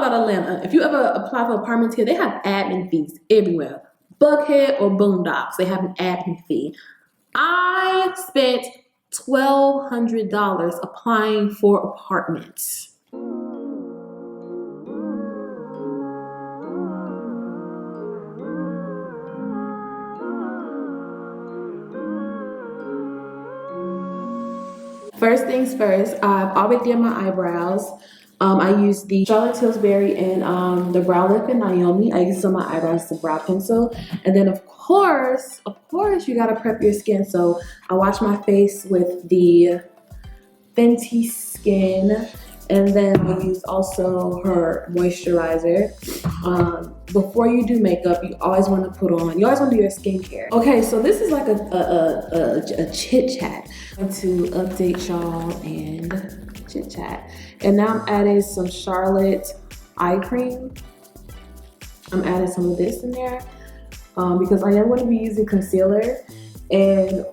about Atlanta. If you ever apply for apartments here, they have admin fees everywhere. Buckhead or Boondocks, they have an admin fee. I spent $1,200 applying for apartments. First things first, I've already did my eyebrows. I use the Charlotte Tilbury and the Brow Lip and Naomi. I use on my eyebrows the brow pencil. And then of course, you gotta prep your skin. So I wash my face with the Fenty Skin. And then I use also her moisturizer. Before you do makeup, you always want to put on, you always want to do your skincare. Okay, so this is like a chit chat. I'm going to update y'all and chit chat. And now I'm adding some Charlotte eye cream. I'm adding some of this in there because I am going to be using concealer. And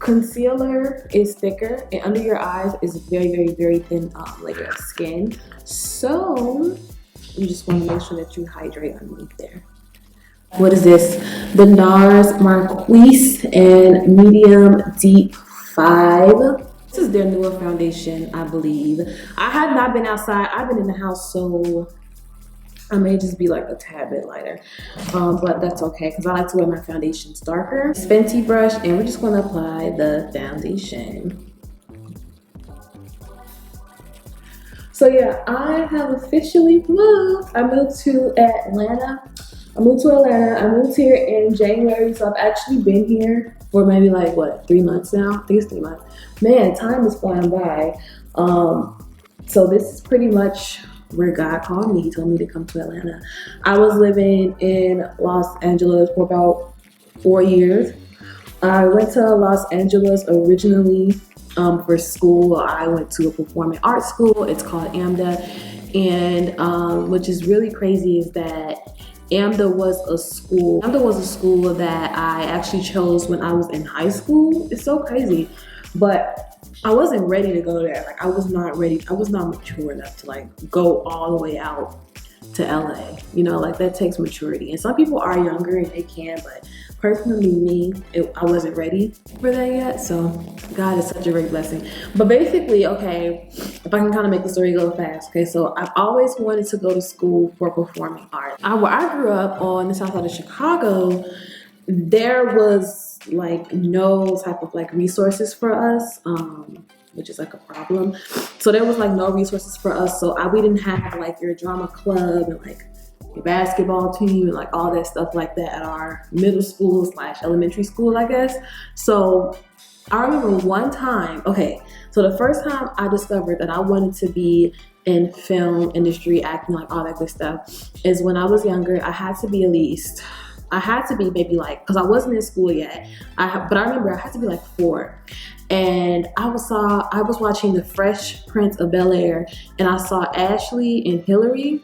concealer is thicker, and under your eyes is a very thin layer of skin. So you just want to make sure that you hydrate underneath there. What is this? The Nars Maquises and Medium Deep 5. This is their newer foundation, I believe. I have not been outside. I've been in the house, so I may just be like a tad bit lighter, but that's okay because I like to wear my foundations darker. Fenty brush, and we're just going to apply the foundation. So yeah, I have officially moved. I moved to Atlanta. I moved here in January, so I've actually been here for maybe like what, 3 months now? I think it's 3 months. Man, time is flying by. So this is pretty much where God called me. He told me to come to Atlanta. I was living in Los Angeles for about 4 years. I went to Los Angeles originally for school. I went to a performing arts school. It's called Amda. And which is really crazy is that Amda was a school that I actually chose when I was in high school. It's so crazy. But I wasn't ready to go there. Like I was not ready. I was not mature enough to like go all the way out to LA. You know, like that takes maturity. And some people are younger and they can, but personally me, I wasn't ready for that yet. So God is such a great blessing. But basically, okay, if I can kind of make the story go fast. Okay, so I've always wanted to go to school for performing arts. Where I grew up on the south side of Chicago, there was like no type of like resources for us, which is like a problem. So there was like no resources for us. So we didn't have like your drama club and like your basketball team and like all that stuff like that at our middle school / elementary school, I guess. So I remember one time, okay, so the first time I discovered that I wanted to be in film industry, acting, like all that good stuff, is when I was younger. I had to be maybe like, because I wasn't in school yet, but I remember I had to be like 4. And I was watching The Fresh Prince of Bel-Air, and I saw Ashley and Hillary,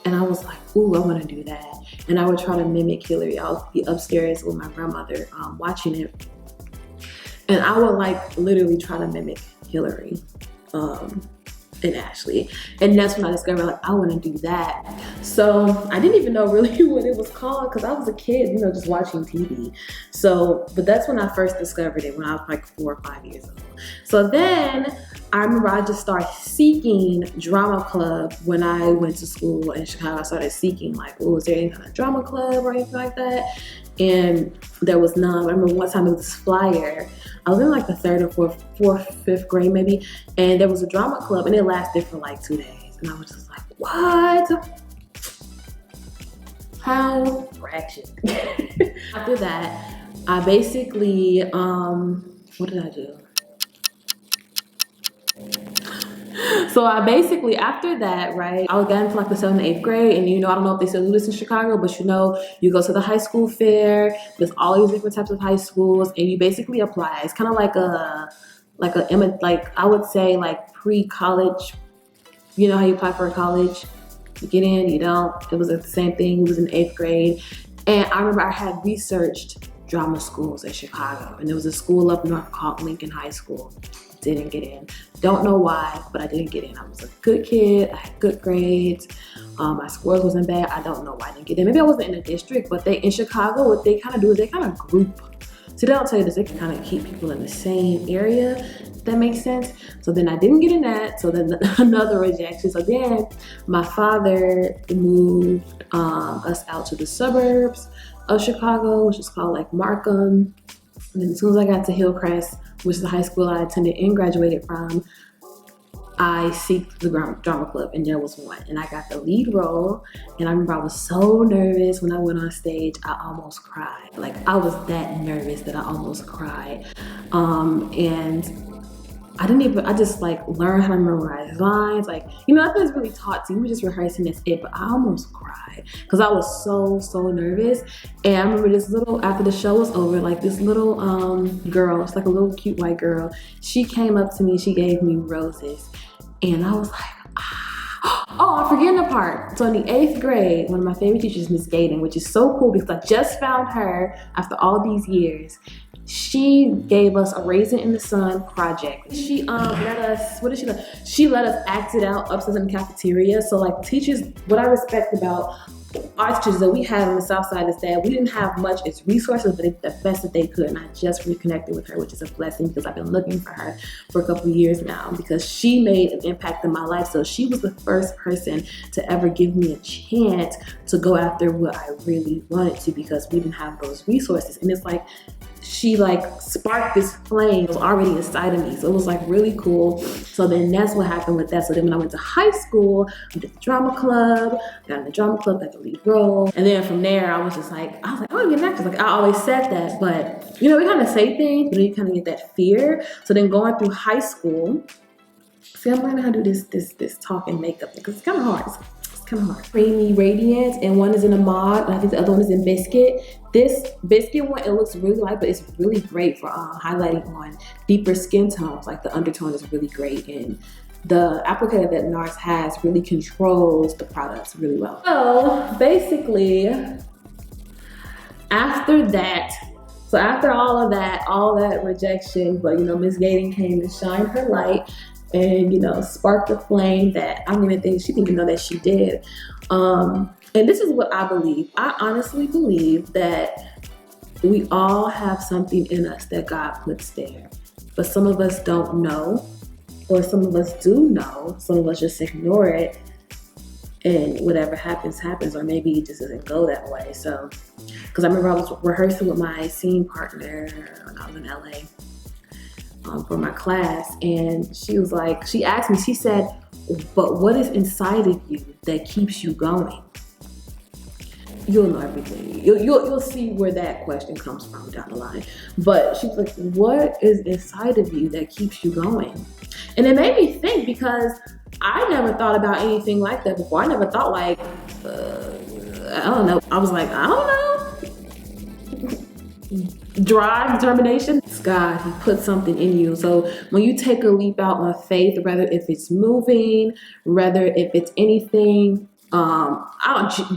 and I was like, ooh, I want to do that. And I would try to mimic Hillary. I would be upstairs with my grandmother watching it, and I would like literally try to mimic Hillary and Ashley. And that's when I discovered like I want to do that. So I didn't even know really what it was called because I was a kid, you know, just watching TV. So, but that's when I first discovered it, when I was like 4 or 5 years old. So then I remember I just started seeking drama club when I went to school in Chicago. I started seeking like, oh, is there any kind of drama club or anything like that? And there was none. I remember one time it was this flyer. I was in like the 3rd or 4th, 5th grade maybe, and there was a drama club, and it lasted for like 2 days. And I was just like, what? How ratchet. After that, I basically, what did I do? So I basically, after that, right, I got into like the 7th and 8th grade, and you know, I don't know if they still do this in Chicago, but you know, you go to the high school fair, there's all these different types of high schools, and you basically apply. It's kind of like I would say like pre-college, you know how you apply for a college? You get in, you don't. It was the same thing. It was in 8th grade. And I remember I had researched drama schools in Chicago. And there was a school up north called Lincoln High School. Didn't get in. Don't know why, but I didn't get in. I was a good kid. I had good grades. My scores wasn't bad. I don't know why I didn't get in. Maybe I wasn't in a district, but in Chicago, what they kind of do is they kind of group. So they don't tell you this, they can kind of keep people in the same area, if that makes sense. So then I didn't get in that, so then another rejection. So then my father moved us out to the suburbs of Chicago, which is called like Markham. And then as soon as I got to Hillcrest, which is the high school I attended and graduated from, I seeked the drama club, and there was one, and I got the lead role. And I remember I was so nervous when I went on stage, I almost cried. Like, I was that nervous that I almost cried. And I just like learned how to memorize lines. Like, you know, nothing's really taught to you. We just rehearsing, that's it. But I almost cried because I was so nervous. And I remember this little, after the show was over, like this little girl, it's like a little cute white girl. She came up to me, she gave me roses. And I was like, ah. Oh, I'm forgetting a part. So in the 8th grade, one of my favorite teachers, Miss Gaden, which is so cool because I just found her after all these years. She gave us a Raisin in the Sun project. She let us, what did she let? She let us act it out upstairs in the cafeteria. So like teachers, what I respect about our teachers that we had on the South Side is that we didn't have much as resources, but they did the best that they could. And I just reconnected with her, which is a blessing because I've been looking for her for a couple of years now because she made an impact in my life. So she was the first person to ever give me a chance to go after what I really wanted to because we didn't have those resources. And it's like, she like sparked this flame. It was already inside of me. So it was like really cool. So then that's what happened with that. So then when I went to high school, I did the drama club, got in the drama club, got the lead role. And then from there, I was like, I want to be an actress. Like I always said that, but you know, we kind of say things, but then you kind of get that fear. So then going through high school, see, I'm learning how to do this talk and makeup because it's kind of hard. It's kind of hard. Creamy Radient, and one is in Amande, and I think the other one is in Buscuit. This Buscuit one, it looks really light, but it's really great for highlighting on deeper skin tones. Like the undertone is really great, and the applicator that Nars has really controls the products really well. So basically, after that, so after all that rejection, but you know, Miss Gaden came to shine her light and you know, spark the flame that I don't even think she didn't even know that she did. And this is what I believe. I honestly believe that we all have something in us that God puts there, but some of us don't know, or some of us do know. Some of us just ignore it, and whatever happens, happens, or maybe it just doesn't go that way. So, because I remember I was rehearsing with my scene partner when I was in LA for my class, and she was like, she asked me, she said, but what is inside of you that keeps you going? You'll know everything. You'll see where that question comes from down the line. But she was like, what is inside of you that keeps you going? And it made me think because I never thought about anything like that before. I never thought like, I don't know. I was like, I don't know. Drive, determination. It's God, He put something in you. So when you take a leap out on faith, whether if it's moving, whether if it's anything,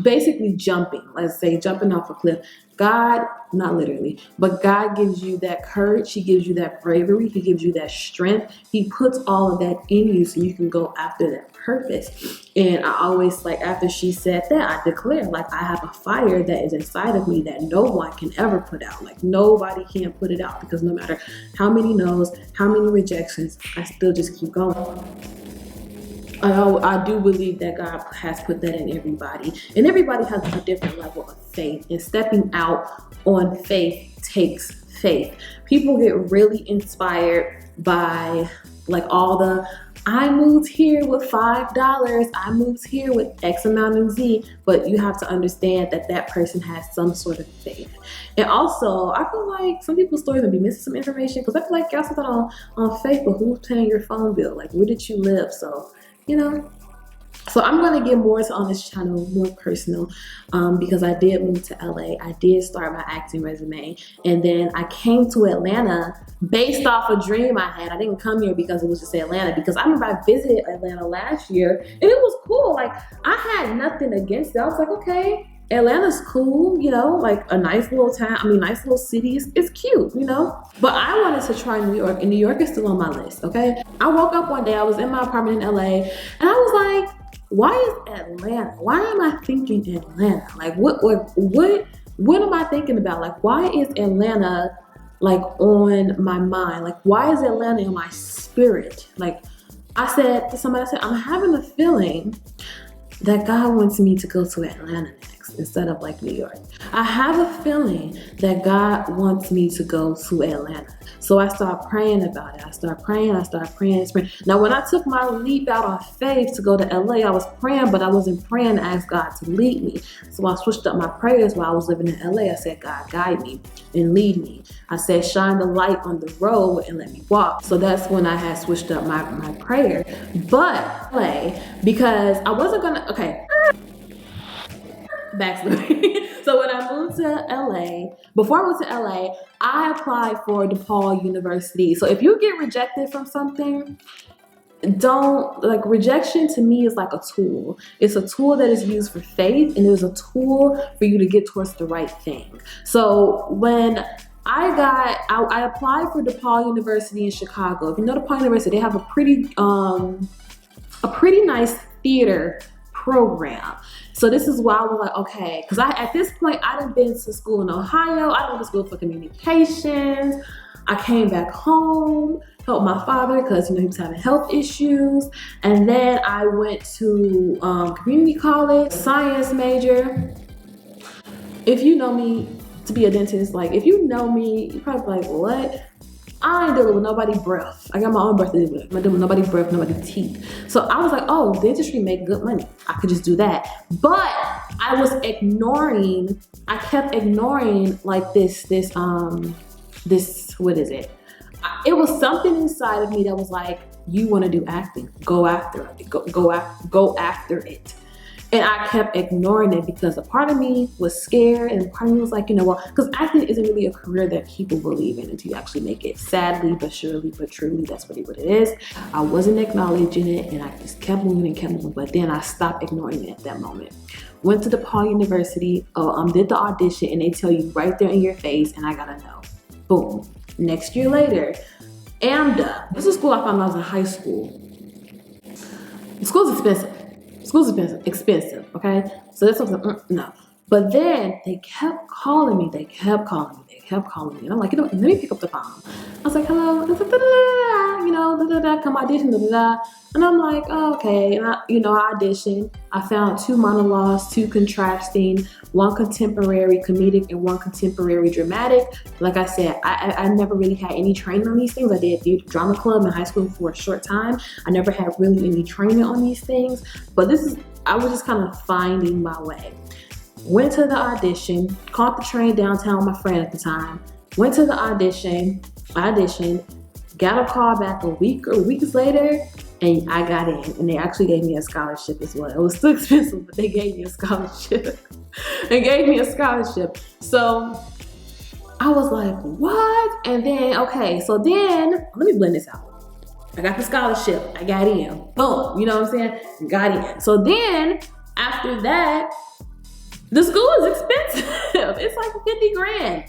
basically jumping, let's say jumping off a cliff, God, not literally, but God gives you that courage. He gives you that bravery. He gives you that strength. He puts all of that in you so you can go after that purpose. And I always, like, after she said that, I declare, like, I have a fire that is inside of me that no one can ever put out. Like, nobody can put it out because no matter how many no's, how many rejections, I still just keep going. I do believe that God has put that in everybody, and everybody has a different level of faith, and stepping out on faith takes faith. People get really inspired by like all the, I moved here with $5, I moved here with X amount of Z, but you have to understand that that person has some sort of faith. And also, I feel like some people's stories will be missing some information because I feel like y'all said that on faith, but who's paying your phone bill? Like, where did you live? So, you know, so I'm going to get more on this channel, more personal, because I did move to LA. I did start my acting resume, and then I came to Atlanta based off a dream I had. I didn't come here because it was just Atlanta, because I remember I visited Atlanta last year, and it was cool. Like, I had nothing against it. I was like, okay, Atlanta's cool, you know, like a nice little town. I mean, nice little city. It's cute, you know. But I wanted to try New York, and New York is still on my list, okay? I woke up one day, I was in my apartment in LA, and I was like, why is Atlanta? Why am I thinking Atlanta? Like, what am I thinking about? Like, why is Atlanta, like, on my mind? Like, why is Atlanta in my spirit? Like, I said to somebody, I said, I'm having a feeling that God wants me to go to Atlanta next instead of like New York. I have a feeling that God wants me to go to Atlanta. So I started praying about it. I started praying. Now, when I took my leap out on faith to go to LA, I was praying, but I wasn't praying to ask God to lead me. So I switched up my prayers while I was living in LA. I said, God, guide me and lead me. I said, shine the light on the road and let me walk. So that's when I had switched up my prayer. But LA, because I wasn't gonna, okay, backstory. So when I moved to LA, before I moved to LA, I applied for DePaul University. So if you get rejected from something, don't, like, rejection to me is like a tool. It's a tool that is used for faith, and it is a tool for you to get towards the right thing. So when I applied for DePaul University in Chicago. If you know DePaul University, they have a pretty nice theater program. So this is why I was like, okay, because at this point, I done been to school in Ohio. I went to school for communications. I came back home, helped my father because, you know, he was having health issues. And then I went to community college, science major. If you know me to be a dentist, like, if you know me, you're probably like, what? I ain't dealing with nobody's breath. I got my own breath to deal with. I'm not dealing with nobody's breath, nobody's teeth. So I was like, oh, dentistry make good money. I could just do that. But I kept ignoring like this, what is it? It was something inside of me that was like, you want to do acting, go after it, go after it. And I kept ignoring it because a part of me was scared, and part of me was like, you know what? Because acting isn't really a career that people believe in until you actually make it. Sadly, but surely, but truly, that's really what it is. I wasn't acknowledging it, and I just kept moving. But then I stopped ignoring it at that moment. Went to DePaul University, did the audition, and they tell you right there in your face, and I got a no. Boom. Next year later, Amda. This is school I found when I was in high school. School's expensive. School's expensive, okay? So that's what I was like, no. But then they kept calling me. And I'm like, you know what, let me pick up the phone. I was like, hello, you know, come audition, And I'm like, oh, okay. And I auditioned. I found 2 monologues, 2 contrasting, 1 contemporary comedic and 1 contemporary dramatic. Like I said, I never really had any training on these things. I did theater drama club in high school for a short time. I never had really any training on these things. But I was just kind of finding my way. Went to the audition, caught the train downtown with my friend at the time, went to the auditioned, got a call back a week or weeks later, and I got in. And they actually gave me a scholarship as well. It was still expensive, but they gave me a scholarship. So I was like, what? And then, okay, so then, let me blend this out. I got the scholarship, I got in, boom, you know what I'm saying? Got in. So then, after that, the school is expensive. It's like 50 grand.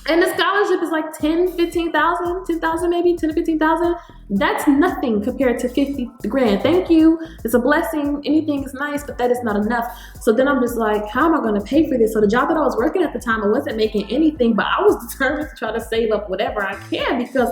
And the scholarship is like 10,000 maybe, 10 to 15,000. That's nothing compared to 50 grand. Thank you. It's a blessing. Anything is nice, but that is not enough. So then I'm just like, how am I going to pay for this? So the job that I was working at the time, I wasn't making anything, but I was determined to try to save up whatever I can because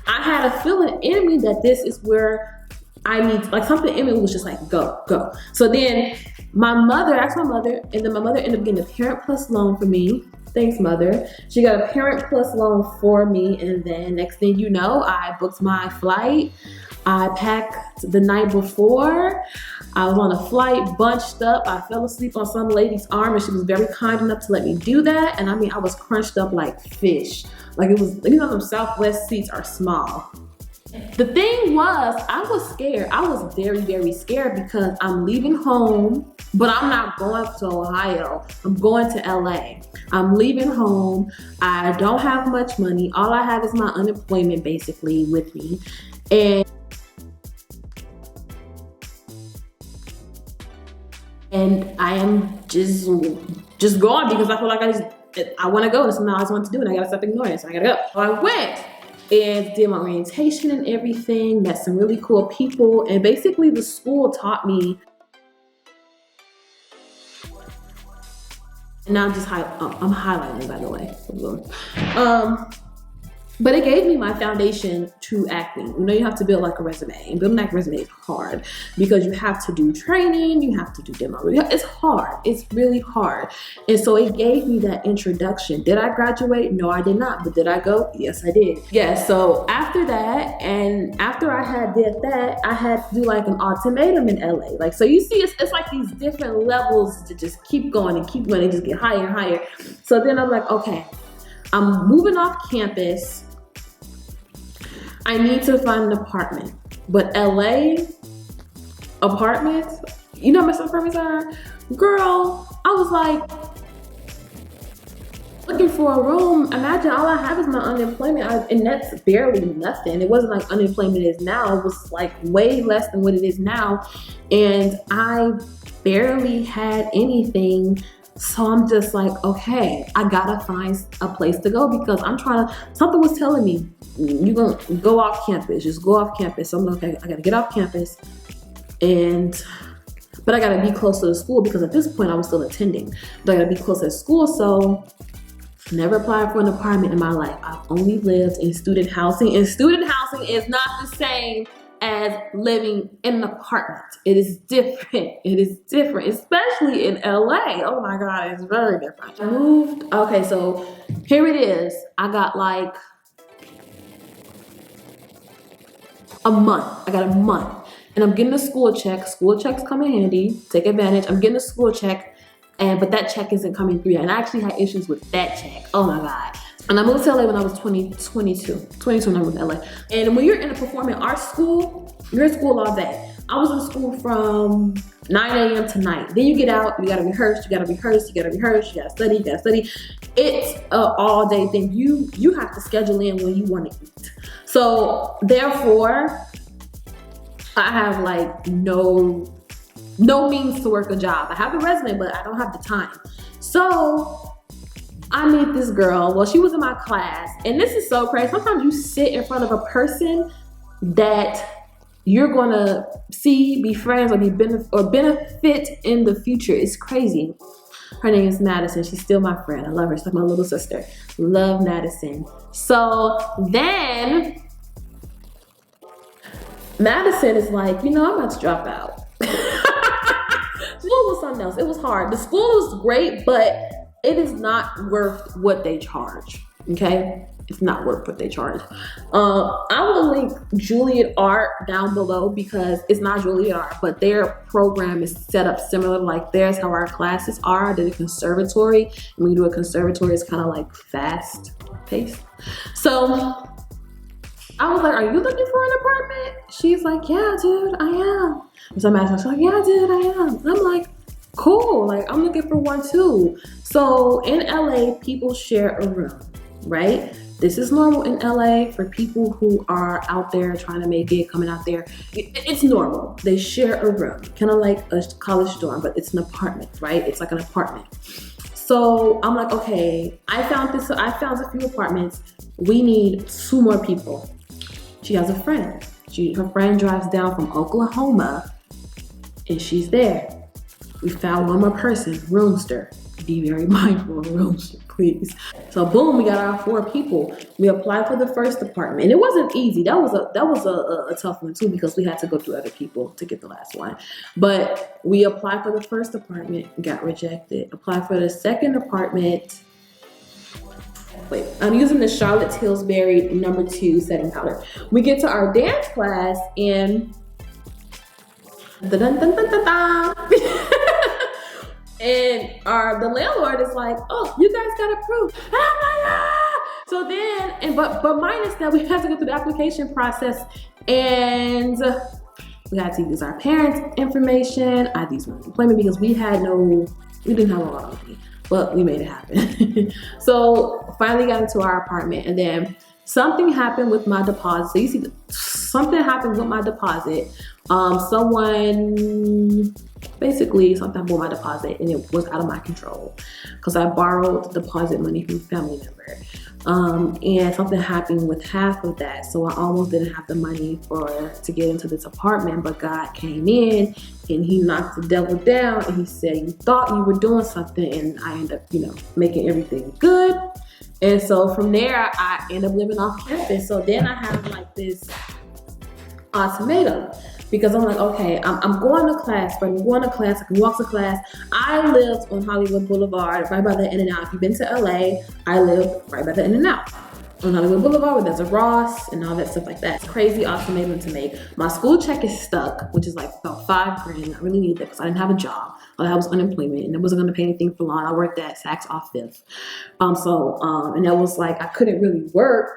I had a feeling in me that this is where I need, like, something in me was just like, go. So then I asked my mother, and then my mother ended up getting a Parent Plus loan for me. Thanks, Mother. She got a Parent Plus loan for me, and then next thing you know, I booked my flight. I packed the night before. I was on a flight, bunched up. I fell asleep on some lady's arm, and she was very kind enough to let me do that. And I mean, I was crunched up like fish. Like, it was, you know, them Southwest seats are small. The thing was, I was scared. I was very, very scared because I'm leaving home, but I'm not going to Ohio. I'm going to LA. I'm leaving home. I don't have much money. All I have is my unemployment basically with me. And And I am just going because I feel like I want to go. It's something I always want to do, and I gotta stop ignoring it. So I gotta go. So I went and did my orientation and everything. Met some really cool people, and basically the school taught me. And now I'm just I'm highlighting, by the way. But it gave me my foundation to acting. You know, you have to build like a resume, and building that resume is hard because you have to do training, you have to do demo. It's hard. It's really hard. And so it gave me that introduction. Did I graduate? No, I did not. But did I go? Yes, I did. Yeah. So after that, and after I did that, I had to do like an ultimatum in LA. Like, so you see, it's like these different levels to just keep going and just get higher and higher. So then I'm like, okay, I'm moving off campus. I need to find an apartment. But LA apartments, you know how much apartments are? Girl, I was like looking for a room. Imagine all I have is my unemployment, and that's barely nothing. It wasn't like unemployment is now. It was like way less than what it is now. And I barely had anything. So I'm just like, okay, I gotta find a place to go because something was telling me, you're gonna go off campus, just go off campus. So I'm like, okay, I gotta get off campus, but I gotta be close to the school because at this point I was still attending, but I gotta be close to the school. So never applied for an apartment in my life. I've only lived in student housing, and student housing is not the same as living in an apartment. It is different. It is different, especially in LA. Oh my God, it's very different. I moved, okay, so here it is. I got like a month. I got a month. And I'm getting a school check. School checks come in handy. Take advantage. I'm getting a school check, but that check isn't coming through yet. And I actually had issues with that check. Oh my God. And I moved to LA when I was 22 when I moved to LA. And when you're in a performing arts school, you're in school all day. I was in school from 9 a.m. to 9. Then you get out, you gotta rehearse, you gotta study. It's an all day thing. You have to schedule in when you wanna eat. So therefore, I have like no means to work a job. I have a resume, but I don't have the time. So I meet this girl. Well, she was in my class, and this is so crazy. Sometimes you sit in front of a person that you're gonna see, be friends, or benefit in the future. It's crazy. Her name is Madison. She's still my friend. I love her. She's like my little sister. Love Madison. So then Madison is like, you know, I'm about to drop out. School was something else. It was hard. The school was great, but it is not worth what they charge, okay? It's not worth what they charge. I will link Juilliard Art down below because it's not Juilliard Art, but their program is set up similar like theirs, how our classes are. I did a conservatory. And when you do a conservatory, it's kind of like fast paced. So I was like, are you looking for an apartment? She's like, yeah, dude, I am. So I'm asking, she's like, yeah, dude, I am. And I'm like, cool, like I'm looking for one too. So in LA, people share a room, right? This is normal in LA for people who are out there trying to make it, coming out there. It's normal. They share a room, kind of like a college dorm, but it's an apartment, right? It's like an apartment. So I'm like, okay, I found a few apartments. We need 2 more people. She has a friend. Her friend drives down from Oklahoma and she's there. We found one more person, roomster. Be very mindful of roomster, please. So boom, we got our 4 people. We applied for the first apartment. And it wasn't easy. That was a tough one too because we had to go through other people to get the last one. But we applied for the first apartment, got rejected. Applied for the second apartment. Wait, I'm using the CharlotteTilbury No. 2 setting powder. We get to our dance class and and the landlord is like, oh, you guys got approved. And I'm like, ah! So then, but minus that, we have to go through the application process, and we had to use our parents' information. I had to use my employment because we didn't have a lot of money, but we made it happen. So finally got into our apartment, and then something happened with my deposit. So you see, something happened with my deposit. Someone basically something happened with my deposit and it was out of my control because I borrowed deposit money from a family member. And something happened with half of that, so I almost didn't have the money to get into this apartment. But God came in and He knocked the devil down, and He said, "You thought you were doing something," and I ended up, making everything good. And so from there, I ended up living off campus. So then I have like this ultimatum. Because I'm like, okay, I'm going to class, but I'm going to class, I can walk to class. I lived on Hollywood Boulevard, right by the In-N-Out. If you've been to LA, I lived right by the In-N-Out. On Hollywood Boulevard, where there's a Ross and all that stuff like that. It's crazy ultimatum to make. My school check is stuck, which is like about $5,000. I really need that because I didn't have a job. All I had was unemployment, and it wasn't going to pay anything for long. I worked at Saks off Fifth. And that was like, I couldn't really work.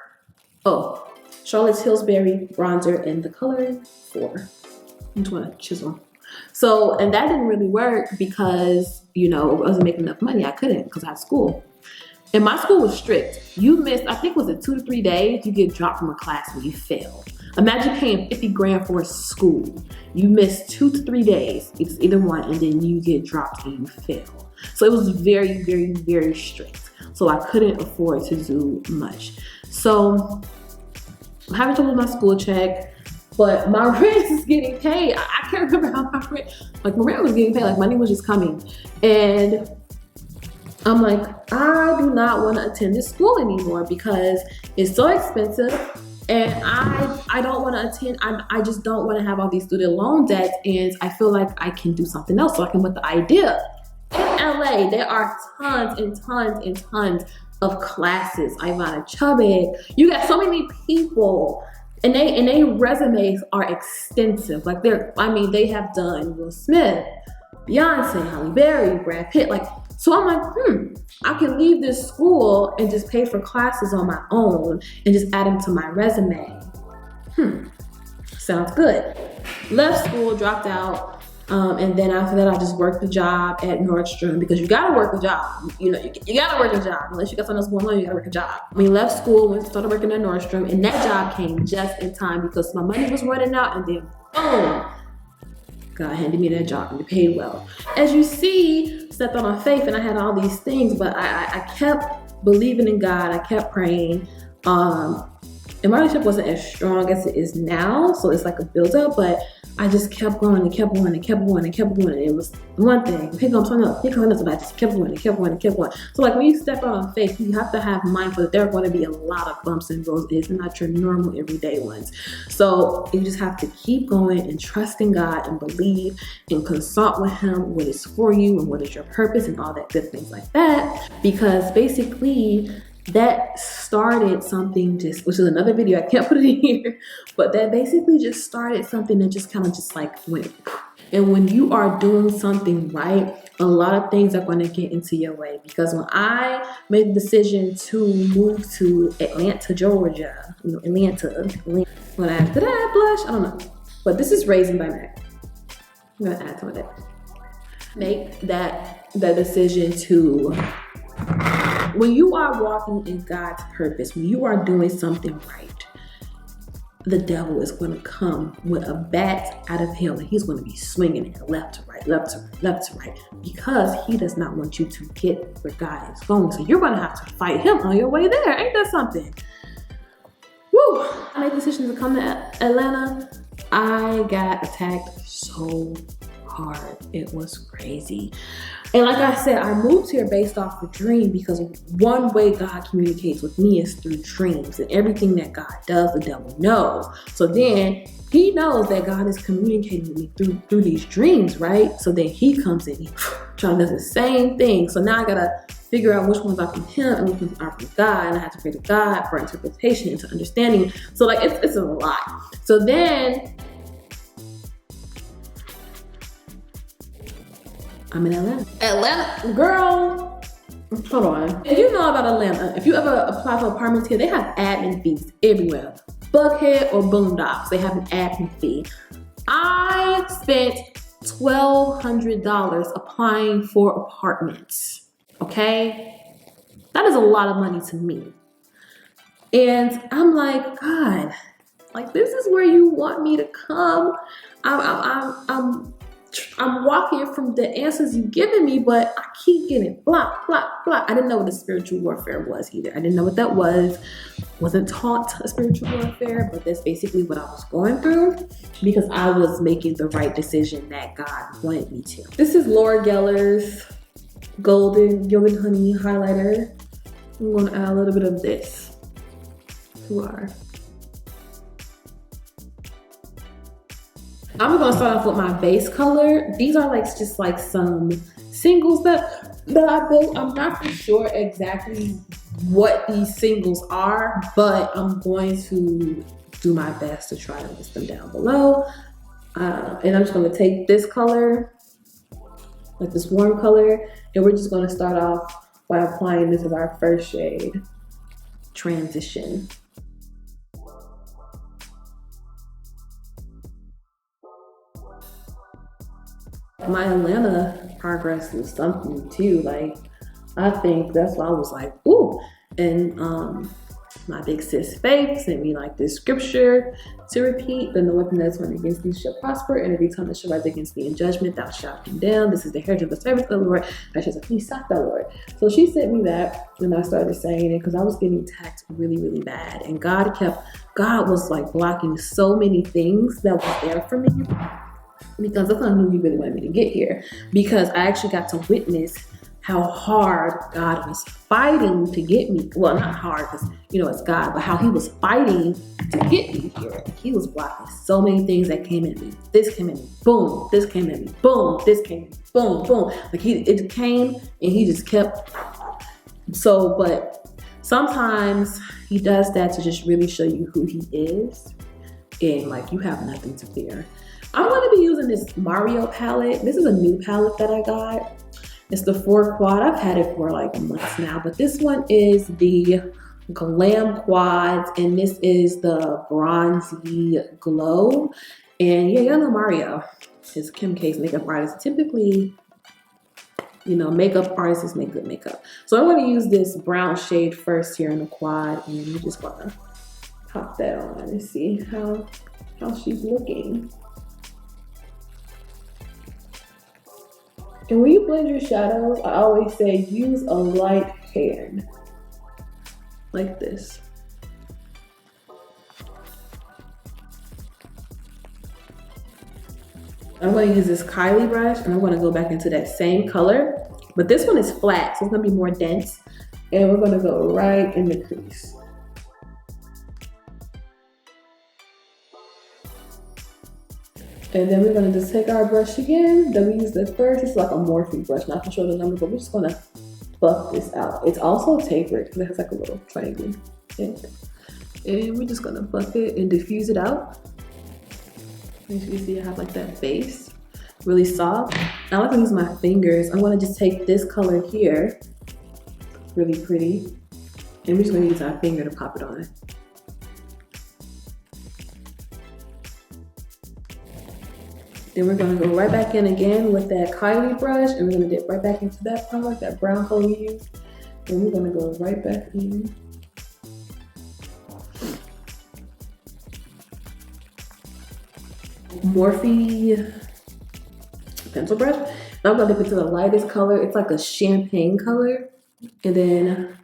Oh, CharlotteTilbury bronzer in the color 4. I'm trying to chisel. So, and that didn't really work because, I wasn't making enough money. I couldn't because I had school. And my school was strict. You missed, I think, was it 2 to 3 days, you get dropped from a class when you fail. Imagine paying $50,000 for a school. You miss 2 to 3 days. It's either one, and then you get dropped and you fail. So it was very, very, very strict. So I couldn't afford to do much. So I'm having trouble with my school check. But my rent is getting paid. I can't remember how my rent was getting paid. Like, money was just coming. And I'm like, I do not want to attend this school anymore because it's so expensive. And I don't want to attend. I just don't want to have all these student loan debts. And I feel like I can do something else. So I came with the idea. In LA, there are tons and tons and tons of classes. Ivana Chubbuck. You got so many people. And they resumes are extensive. Like they have done Will Smith, Beyonce, Halle Berry, Brad Pitt. So I'm like, I can leave this school and just pay for classes on my own and just add them to my resume. Sounds good. Left school, dropped out. And then after that, I just worked the job at Nordstrom because you gotta work a job. You gotta work a job. Unless you got something else going on, you gotta work a job. We left school, started working at Nordstrom, and that job came just in time because my money was running out, and then boom, God handed me that job and it paid well. As you see, stepped on my faith and I had all these things, but I kept believing in God. I kept praying. And my relationship wasn't as strong as it is now, so it's like a build-up, but I just kept going and kept going and kept going and kept going. And it was one thing, pick up something else, pick up another, but I just kept going and kept going and kept going. So like when you step out on faith, you have to have mindful that there are going to be a lot of bumps and roses and not your normal everyday ones. So you just have to keep going and trust in God and believe and consult with Him what is for you and what is your purpose and all that good things like that. Because basically, that started something which is another video, I can't put it in here, but that basically just started something that just kind of just like went. And when you are doing something right, a lot of things are going to get into your way. Because when I made the decision to move to Atlanta, Georgia, Atlanta. When did I add blush? I don't know. But this is Raisin by MAC. I'm going to add some of that. Make that decision to... When you are walking in God's purpose, when you are doing something right, the devil is going to come with a bat out of hell and he's going to be swinging it left to right, left to right, left to right, because he does not want you to get where God is going. So you're going to have to fight him on your way there. Ain't that something? Woo! I made the decision to come to Atlanta. I got attacked so hard. It was crazy. And like I said, I moved here based off a dream because one way God communicates with me is through dreams. And everything that God does, the devil knows. So then he knows that God is communicating with me through these dreams, right? So then he comes in, trying to do the same thing. So now I gotta figure out which ones are from him and which ones are from God. And I have to pray to God for interpretation and to understanding. So like it's a lot. So then I'm in Atlanta. Atlanta, girl, hold on. If you know about Atlanta, if you ever apply for apartments here, they have admin fees everywhere. Buckhead or Boondocks, they have an admin fee. I spent $1,200 applying for apartments, okay? That is a lot of money to me. And I'm like, God, like this is where you want me to come? I'm walking from the answers you've given me, but I keep getting block, block, block. I didn't know what the spiritual warfare was either. I didn't know what that was. Wasn't taught a spiritual warfare, but that's basically what I was going through because I was making the right decision that God wanted me to. This is Laura Geller's Golden Yoga Honey highlighter. I'm gonna add a little bit of this to our. I'm gonna start off with my base color. These are like just like some singles that I built. I'm not for sure exactly what these singles are, but I'm going to do my best to try to list them down below. And I'm just gonna take this color, like this warm color, and we're just gonna start off by applying this as our first shade, Transition. My Atlanta progress was something too. Like, I think that's why I was like, ooh. And my big sis Faith sent me like this scripture to repeat. But no weapon that's formed against thee shall prosper, and every tongue that shall rise against thee in judgment thou shalt condemn. This is the heritage of the servants of the Lord. I shall say, please stop that, Lord. So she sent me that, and I started saying it because I was getting attacked really, really bad. And God was like blocking so many things that was there for me. Because that's not who he really wanted me to get here. Because I actually got to witness how hard God was fighting to get me. Well, not hard because, you know, it's God, but how he was fighting to get me here. He was blocking so many things that came at me. This came at me, boom. This came at me, boom. This came at me, boom, boom. Like it came and he just kept. So, but sometimes he does that to just really show you who he is. And like, you have nothing to fear. I'm going to be using this Mario palette. This is a new palette that I got. It's the 4 quad. I've had it for like months now, but this one is the Glam quads, and this is the Bronzy Glow. And yeah, y'all know Mario is Kim K's makeup artist. Typically, you know, makeup artists make good makeup. So I'm going to use this brown shade first here in the quad, and you just want to pop that on and see how she's looking. And when you blend your shadows, I always say use a light hand, like this. I'm going to use this Kylie brush, and I'm going to go back into that same color, but this one is flat, so it's going to be more dense, and we're going to go right in the crease. And then we're gonna just take our brush again that we used at first. It's like a Morphe brush, not to show the number, but we're just gonna buff this out. It's also tapered because it has like a little triangle thing. And we're just gonna buff it and diffuse it out. As you can see, I have like that base, really soft. I like to use my fingers. I'm gonna just take this color here, really pretty, and we're just gonna use our finger to pop it on. Then we're gonna go right back in again with that Kylie brush, and we're gonna dip right back into that product, that brown color we used. And we're gonna go right back in. Morphe pencil brush. Now I'm gonna dip into the lightest color. It's like a champagne color. And then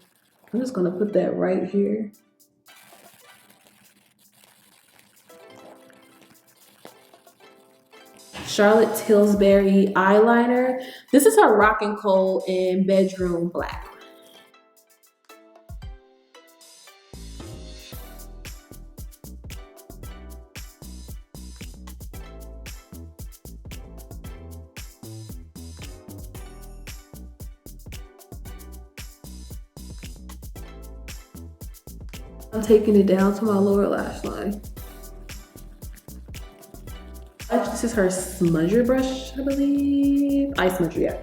I'm just gonna put that right here. Charlotte Tilbury eyeliner. This is her Rock and Khol in Bedroom Black. I'm taking it down to my lower lash line. This is her smudger brush, I believe. Eye smudger, yeah.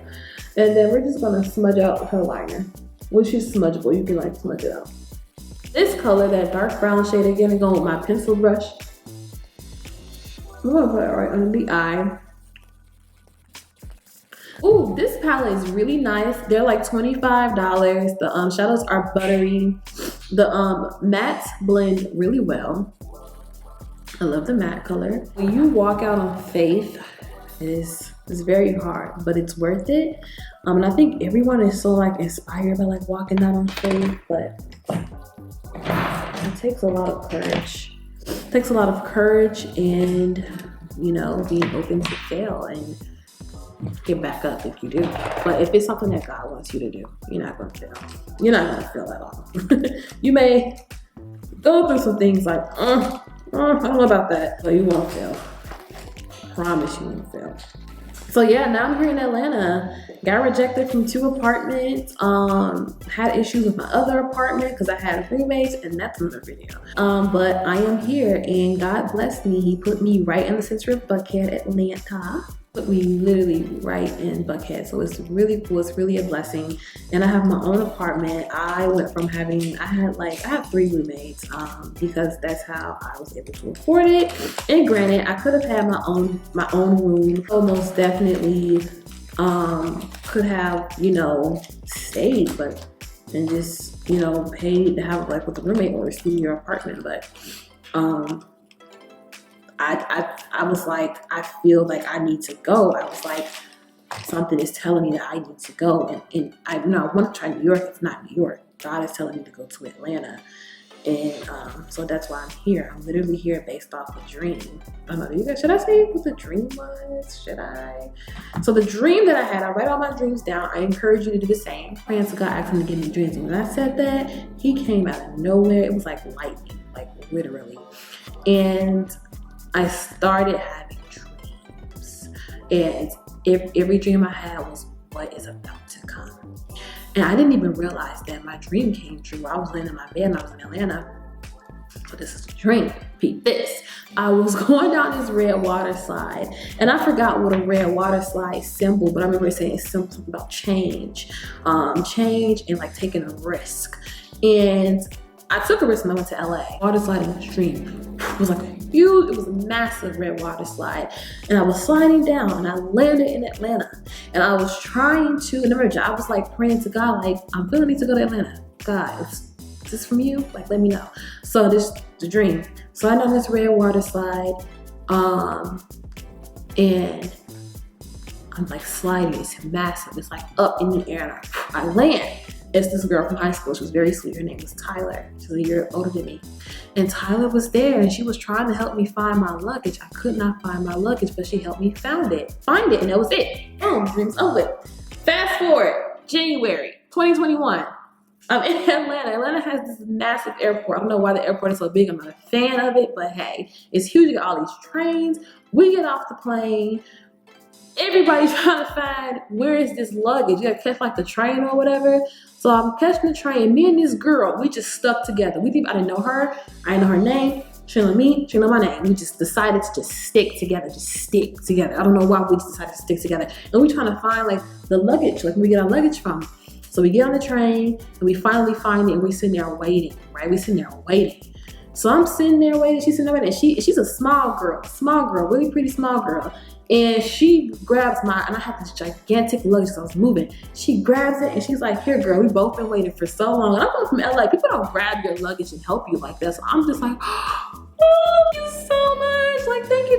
And then we're just gonna smudge out her liner, which is smudgeable. You can like smudge it out. This color, that dark brown shade, again, I'm going with my pencil brush. I'm gonna put it right under the eye. Ooh, this palette is really nice. They're like $25. The shadows are buttery. The mattes blend really well. I love the matte color. When you walk out on faith It's very hard, but it's worth it. And I think everyone is so like inspired by like walking out on faith, but it takes a lot of courage. It takes a lot of courage and, you know, being open to fail and get back up if you do. But if it's something that God wants you to do, you're not gonna fail. You're not gonna fail at all. You may go through some things like, I don't know about that, but you won't fail. Promise you won't fail. So yeah, now I'm here in Atlanta. Got rejected from 2 apartments. Had issues with my other apartment because I had roommates, and that's another video. But I am here, and God blessed me. He put me right in the center of Buckhead, Atlanta. Put me literally right in Buckhead, so it's really cool. It's really a blessing. And I have my own apartment. I went from having, I have 3 roommates because that's how I was able to afford it. And granted, I could have had my own room. So most definitely could have, you know, stayed, but and just, you know, paid to have like with a roommate or a studio apartment. But I was like, I feel like I need to go. I was like, something is telling me that I need to go. And I want to try New York. It's not New York. God is telling me to go to Atlanta. And so that's why I'm here. I'm literally here based off a dream. I don't know, you guys, should I say what the dream was? Should I? So the dream that I had, I write all my dreams down. I encourage you to do the same. Praying to God, asking him to give me dreams. And when I said that, he came out of nowhere. It was like lightning, like literally. And I started having dreams, and every dream I had was what is about to come. And I didn't even realize that my dream came true. I was laying in my bed and I was in Atlanta. So this is a dream. Peep this. I was going down this red water slide, and I forgot what a red water slide symbol, but I remember it saying something about change and like taking a risk. And I took a risk and I went to LA. Water slide in the stream. It was like huge, it was a massive red water slide. And I was sliding down and I landed in Atlanta. And I was trying to, and I was like praying to God, like, I'm feeling need to go to Atlanta. God, is this from you? Like, let me know. So this is the dream. Sliding down this red water slide. And I'm like sliding, it's massive. It's like up in the air and I land. It's this girl from high school. She was very sweet. Her name was Tyler. She's a year older than me. And Tyler was there and she was trying to help me find my luggage. I could not find my luggage, but she helped me find it, and that was it. Boom, dreams over. Fast forward, January 2021. I'm in Atlanta. Atlanta has this massive airport. I don't know why the airport is so big. I'm not a fan of it, but hey, it's huge. You got all these trains. We get off the plane. Everybody's trying to find where is this luggage. You gotta catch like the train or whatever. So I'm catching the train. Me and this girl, we just stuck together. I didn't know her. I didn't know her name. She didn't know me. She didn't know my name. We just decided to just stick together. I don't know why we just decided to stick together. And we trying to find like the luggage, like where we get our luggage from. So we get on the train and we finally find it and we're sitting there waiting, right? We're sitting there waiting. So I'm sitting there waiting. She's sitting there waiting. She's a small girl, really pretty small girl. And she grabs and I have this gigantic luggage because I was moving. She grabs it and she's like, here girl, we both been waiting for so long. And I'm going from LA. People don't grab your luggage and help you like that. So I'm just like, oh, thank you so much. Like, thank you.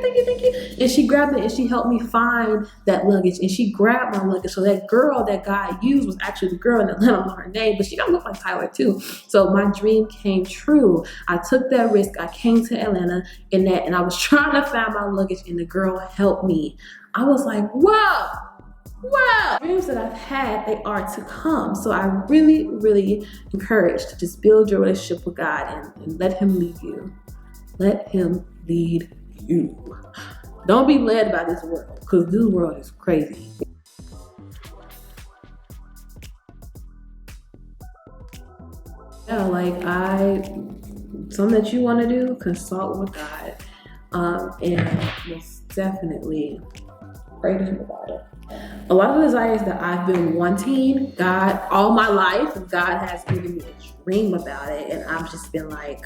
And she grabbed it and she helped me find that luggage. And she grabbed my luggage. So that girl that God used was actually the girl in Atlanta. I don't know her name, but she don't look like Tyler too. So my dream came true. I took that risk. I came to Atlanta and I was trying to find my luggage and the girl helped me. I was like, wow. Dreams that I've had, they are to come. So I really, really encourage to just build your relationship with God and let him lead you. Let him lead you. Don't be led by this world, because this world is crazy. Yeah, like something that you want to do, consult with God. And most definitely pray to him about it. A lot of the desires that I've been wanting, God, all my life, God has given me a dream about it. And I've just been like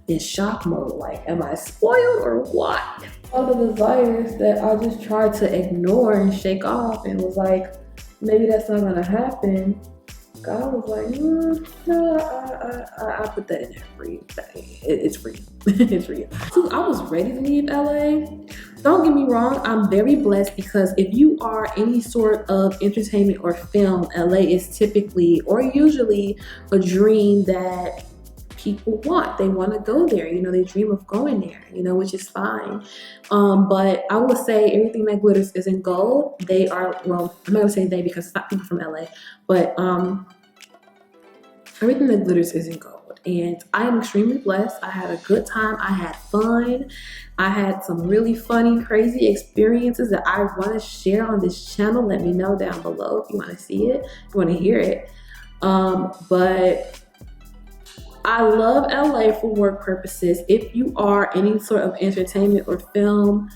in shock mode. Like, am I spoiled or what? All the desires that I just tried to ignore and shake off and was like, maybe that's not gonna happen. God was like, no, I put that in there for you. It's for you. It's for you. So I was ready to leave LA. Don't get me wrong, I'm very blessed because if you are any sort of entertainment or film, LA is typically or usually a dream that people want. They want to go there, you know, they dream of going there, you know, which is fine. But I will say everything that glitters isn't gold. They are, well, I'm not gonna say they because it's not people from LA, but everything that glitters isn't gold. And I am extremely blessed. I had a good time. I had fun. I had some really funny, crazy experiences that I want to share on this channel. Let me know down below if you want to see it, if you want to hear it. But I love LA for work purposes. If you are any sort of entertainment or film,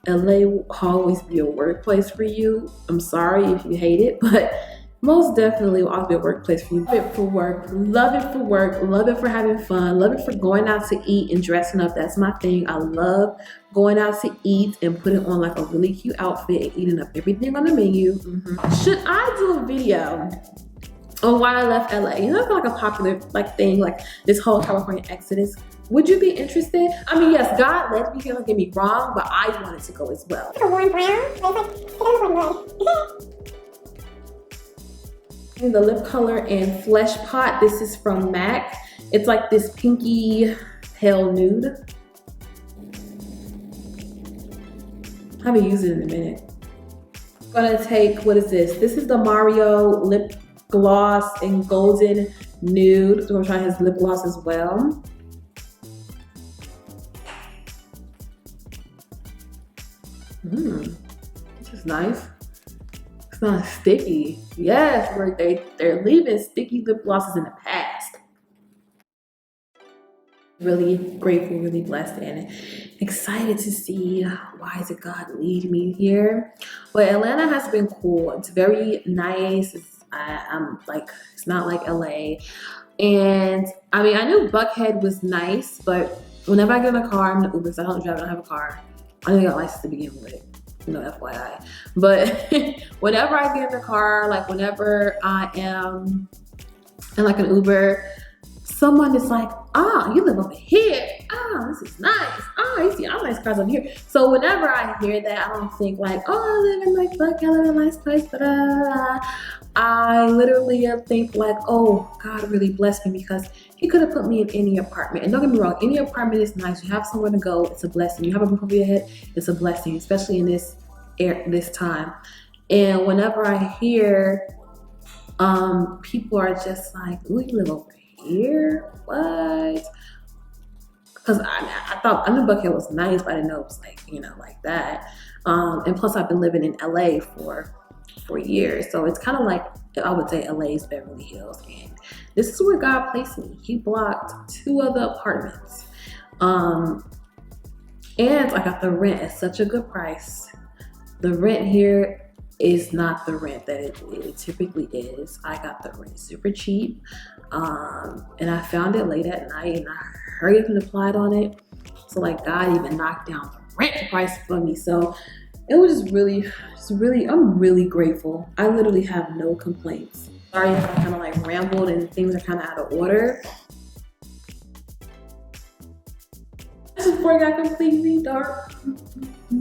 LA will always be a workplace for you. I'm sorry if you hate it, but most definitely will always be a workplace for you. Love it for work, love it for work, love it for having fun, love it for going out to eat and dressing up. That's my thing. I love going out to eat and putting on like a really cute outfit and eating up everything on the menu. Should I do a video on why I left LA? You know, it's like a popular like thing, like this whole California exodus. Would you be interested? I mean, yes, God led me here, don't get me wrong, but I wanted to go as well. Like a warm brown, but it's like, it doesn't look like The lip color in Flesh Pot. This is from MAC. It's like this pinky pale nude. I haven't used it in a minute. I'm gonna take, what is this? This is the Mario lip gloss in golden nude. So I'm gonna try his lip gloss as well. This is nice. It's not sticky. Yes, they're leaving sticky lip glosses in the past. Really grateful, really blessed, and excited to see why did God lead me here. But Atlanta has been cool. It's very nice. I'm like, it's not like LA. And I mean, I knew Buckhead was nice, but whenever I get in a car, I'm in Uber, so I don't drive, I don't have a car. I didn't got a license to begin with. You know, FYI. But whenever I get in the car, like whenever I am in like an Uber, someone is like, ah, you live over here. Ah, this is nice. Ah, you see all nice cars over here. So whenever I hear that, I don't think like, oh, I live in like Buckhead, a nice place, but I literally think like, oh, God really blessed me because he could have put me in any apartment. And don't get me wrong, any apartment is nice. You have somewhere to go, it's a blessing. You have a roof over your head, it's a blessing, especially in this time. And whenever I hear people are just like, ooh, you live over here? What? Because I knew Buckhead was nice, but I didn't know it was like, you know, like that. And plus I've been living in LA for years. So it's kind of like, I would say LA's Beverly Hills. And this is where God placed me. He blocked 2 other apartments. And I got the rent at such a good price. The rent here is not the rent that it typically is. I got the rent super cheap. And I found it late at night and I hurried up and applied on it. So like God even knocked down the rent price for me. So it was just really, I'm really grateful. I literally have no complaints. Sorry if I kind of like rambled and things are kind of out of order. Just before it got completely dark.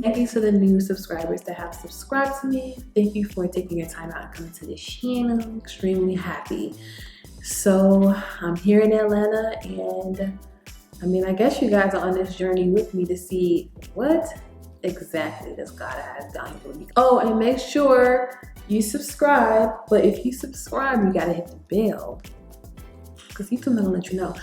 Thank you to the new subscribers that have subscribed to me. Thank you for taking your time out and coming to this channel. I'm extremely happy. So I'm here in Atlanta and I mean, I guess you guys are on this journey with me to see what exactly does God has done for me. Oh, and make sure you subscribe, but if you subscribe, you gotta hit the bell because YouTube's not gonna let you know.